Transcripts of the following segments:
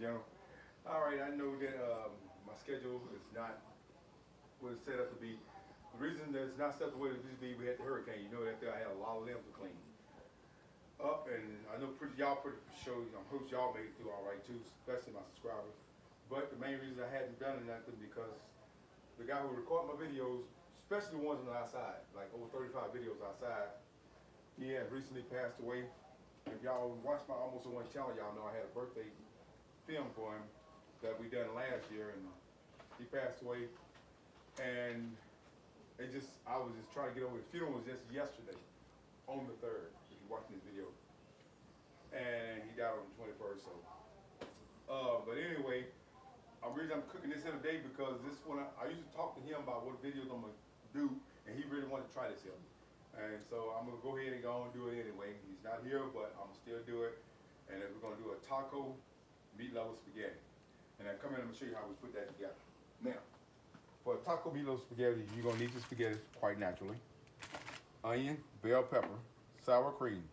General. All right, I know that my schedule is not what it's set up to be. The reason that it's not set up the way it used to be, we had the hurricane. You know that I had a lot of limbs to clean up, and I know y'all pretty sure. I hope y'all made it through all right too, especially my subscribers. But the main reason I hadn't done nothing because the guy who recorded my videos, especially the ones on the outside, like over 35 videos outside, he had recently passed away. If y'all watch my Almost on One channel, y'all know I had a birthday film for him that we done last year, and he passed away. And I was just trying to get over. The funeral was just yesterday, on the 3rd. If you're watching this video, and he died on the 21st. So, but anyway, the reason I'm cooking this here today because this one I used to talk to him about what videos I'm gonna do, and he really wanted to try this here. And so I'm gonna go ahead and go and do it anyway. He's not here, but I'm gonna still do it. And then we're gonna do a taco meatloaf spaghetti. And then come in, I'm gonna show you how we put that together. Now, for a taco meatloaf spaghetti, you're gonna need the spaghetti quite naturally. Onion, bell pepper, sour cream.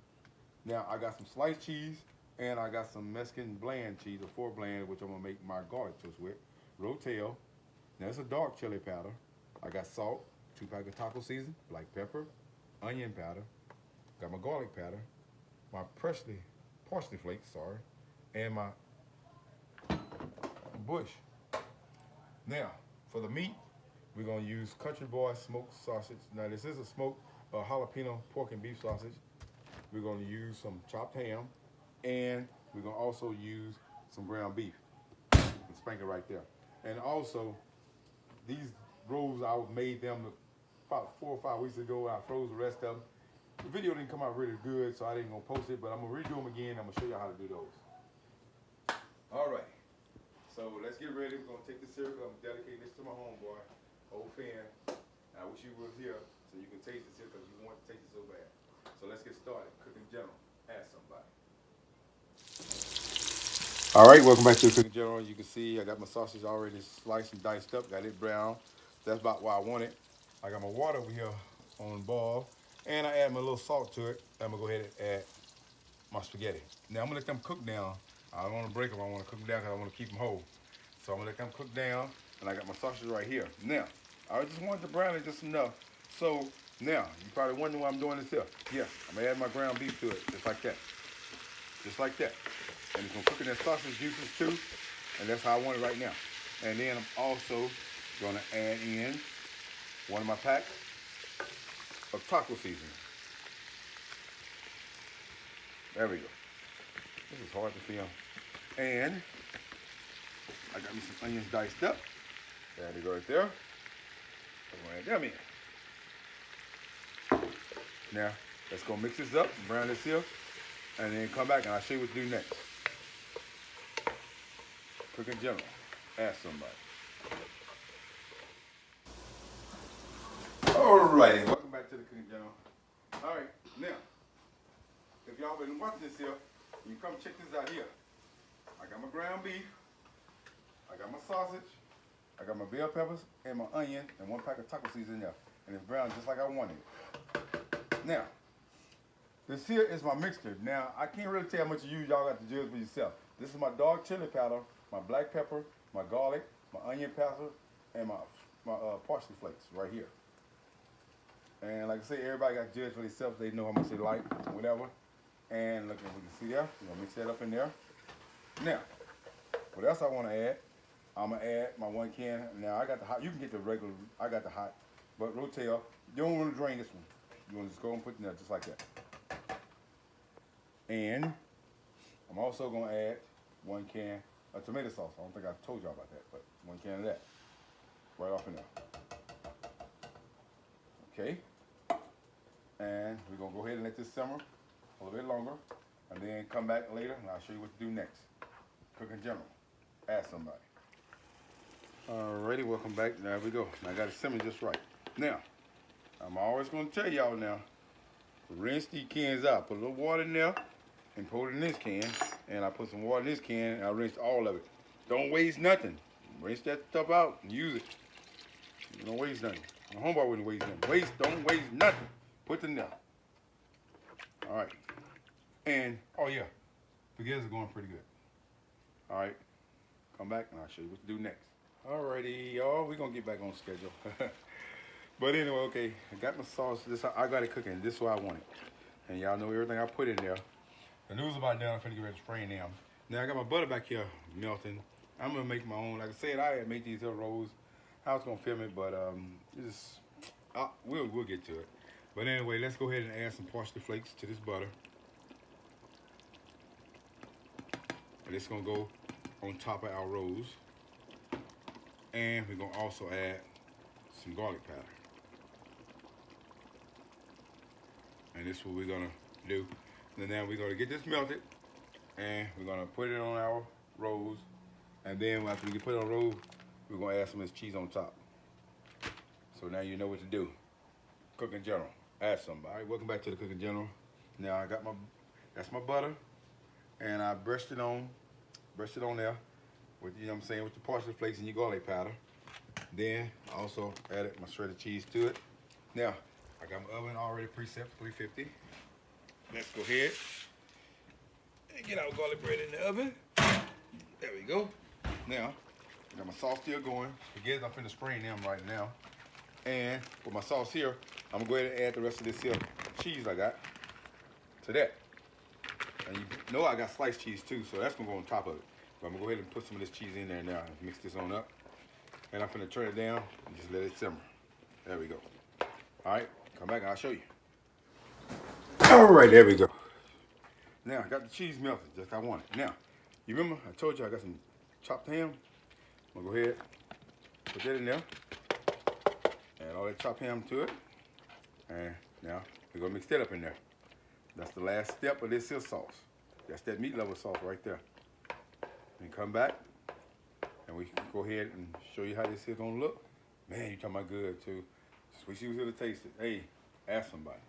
Now I got some sliced cheese and I got some Mexican bland cheese, a 4 bland, which I'm gonna make my garlic toast with. Rotel. Now it's a dark chili powder. I got salt, 2 packs of taco season, black pepper, onion powder, got my garlic powder, my parsley flakes, and my bush. Now, for the meat, we're gonna use Country Boy smoked sausage. Now this is a smoked jalapeno pork and beef sausage. We're gonna use some chopped ham, and we're gonna also use some ground beef. You can spank it right there. And also, these rolls, I made them about 4 or 5 weeks ago. I froze the rest of them. The video didn't come out really good, so I didn't gonna post it, but I'm gonna redo them again. I'm gonna show you how to do those. All right, so let's get ready. We're gonna take this here. I'm gonna dedicate this to my homeboy, old fan. I wish you was here so you can taste this here because you want to taste it so bad. So let's get started. Cooking General. Ask somebody. All right, welcome back to the Cooking General. You can see I got my sausage already sliced and diced up. Got it brown. That's about what I want it. I got my water over here on boil, and I add my little salt to it. I'm gonna go ahead and add my spaghetti. Now I'm gonna let them cook down. I don't want to break them. I want to cook them down because I want to keep them whole. So I'm gonna let them cook down, and I got my sausage right here. Now, I just wanted to brown it just enough. So now, you probably wonder why I'm doing this here. Yes, I'm gonna add my ground beef to it, just like that. Just like that. And it's gonna cook in that sausage juices too, and that's how I want it right now. And then I'm also gonna add in one of my packs of taco seasoning. There we go. This is hard to film. And I got me some onions diced up. There they go right there. I'm gonna add them in. Now, let's go mix this up, brown this here, and then come back and I'll show you what to do next. Cooking General. Ask somebody. Alrighty, welcome back to the Cooking General. Alright, now, if y'all been watching this here, you come check this out here. I got my ground beef, I got my sausage, I got my bell peppers and my onion and 1 pack of taco seasoning there. And it's brown just like I wanted it. Now, this here is my mixture. Now, I can't really tell how much you use. Y'all got to judge for yourself. This is my dark chili powder, my black pepper, my garlic, my onion powder, and my parsley flakes right here. And like I say, everybody got to judge for themselves. They know how much they like, whatever. And look, we can see there. We're going to mix that up in there. Now, what else I want to add? I'm going to add my 1 can. Now, I got the hot. You can get the regular. I got the hot. But Rotel, you don't want to drain this one. You want to just go and put it in there just like that. And I'm also going to add 1 can of tomato sauce. I don't think I told y'all about that, but 1 can of that. Right off in there. Okay. And we're going to go ahead and let this simmer a little bit longer. And then come back later and I'll show you what to do next. Cooking General. Ask somebody. Alrighty, welcome back. There we go. I got it simmering just right. Now, I'm always going to tell y'all now, rinse these cans out. Put a little water in there and put it in this can. And I put some water in this can and I rinsed all of it. Don't waste nothing. Rinse that stuff out and use it. You don't waste nothing. My homeboy wouldn't waste nothing. Don't waste nothing. Put it in there. All right. And, oh yeah, spaghetti's going pretty good. All right. come back and I'll show you what to do next. Alrighty, y'all, we're gonna get back on schedule. But anyway, okay, I got my sauce. I got it cooking. This is what I want it. And y'all know everything I put in there. The news about done. I'm finna get ready to spray them. Now I got my butter back here melting. I'm gonna make my own. Like I said, I had made these little rolls. I was gonna film it, but we'll get to it. But anyway, let's go ahead and add some parsley flakes to this butter. And it's gonna go on top of our rolls. And we're gonna also add some garlic powder. And this is what we're gonna do. And then we're gonna get this melted, and we're gonna put it on our rolls. And then after we put it on rolls, we're gonna add some of this cheese on top. So now you know what to do. Cooking General, add some. All right, welcome back to the Cooking General. Now I got that's my butter, and I brushed it on there with, you know what I'm saying, with the parsley flakes and your garlic powder. Then I also added my shredded cheese to it. Now, I got my oven already preset for 350. Let's go ahead and get our garlic bread in the oven. There we go. Now, I got my sauce still going. Again, I'm finna strain them right now. And with my sauce here, I'm gonna go ahead and add the rest of this here cheese I got to that. And you know I got sliced cheese too, so that's gonna go on top of it. But I'm gonna go ahead and put some of this cheese in there now and mix this on up. And I'm finna turn it down and just let it simmer. There we go. All right, come back and I'll show you. All right, there we go. Now I got the cheese melted just like I want it. Now, you remember I told you I got some chopped ham? I'm gonna go ahead, put that in there. Add all that chopped ham to it. And now we're gonna mix that up in there. That's the last step of this here sauce. That's that meat level sauce right there. And come back, and we can go ahead and show you how this is gonna look. Man, you talking about good too. We see who's gonna taste it. Hey, ask somebody.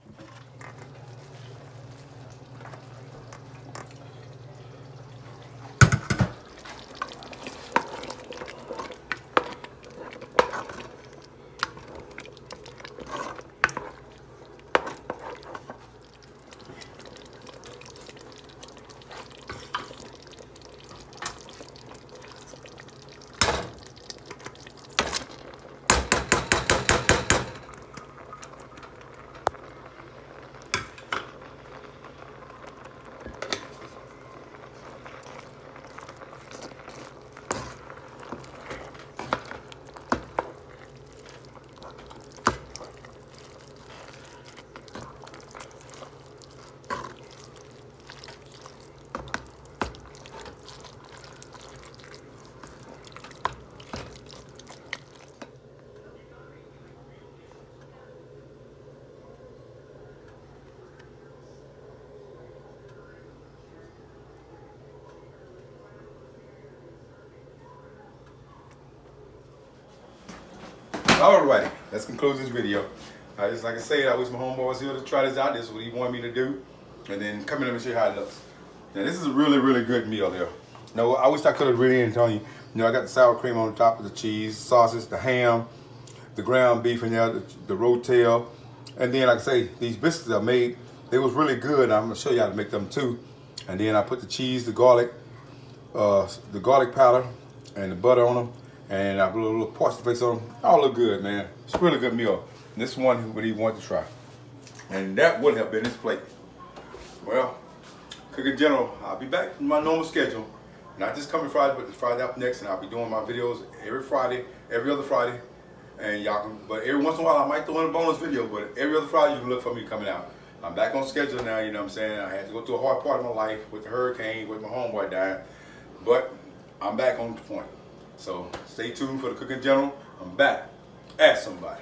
Alrighty, let's conclude this video. Just like I said, I wish my homeboy was here to try this out. This is what he wanted me to do. And then come in and show you how it looks. Now this is a really, really good meal here. Now I wish I could have really been telling you, I got the sour cream on top of the cheese, sausage, the ham, the ground beef in there, the rotel. And then like I say, these biscuits I made, they was really good. I'm gonna show you how to make them too. And then I put the cheese, the garlic powder, and the butter on them. And I put a little parsley flakes on them. All look good, man. It's a really good meal. And this one what he wanted to try. And that would have been his plate. Well, Cooking General, I'll be back in my normal schedule. Not just coming Friday, but the Friday up next. And I'll be doing my videos every Friday, every other Friday. And y'all can, but every once in a while I might throw in a bonus video. But every other Friday you can look for me coming out. I'm back on schedule now, you know what I'm saying? I had to go through a hard part of my life with the hurricane, with my homeboy dying. But I'm back on point. So stay tuned for the Cooking General. I'm back. Ask somebody.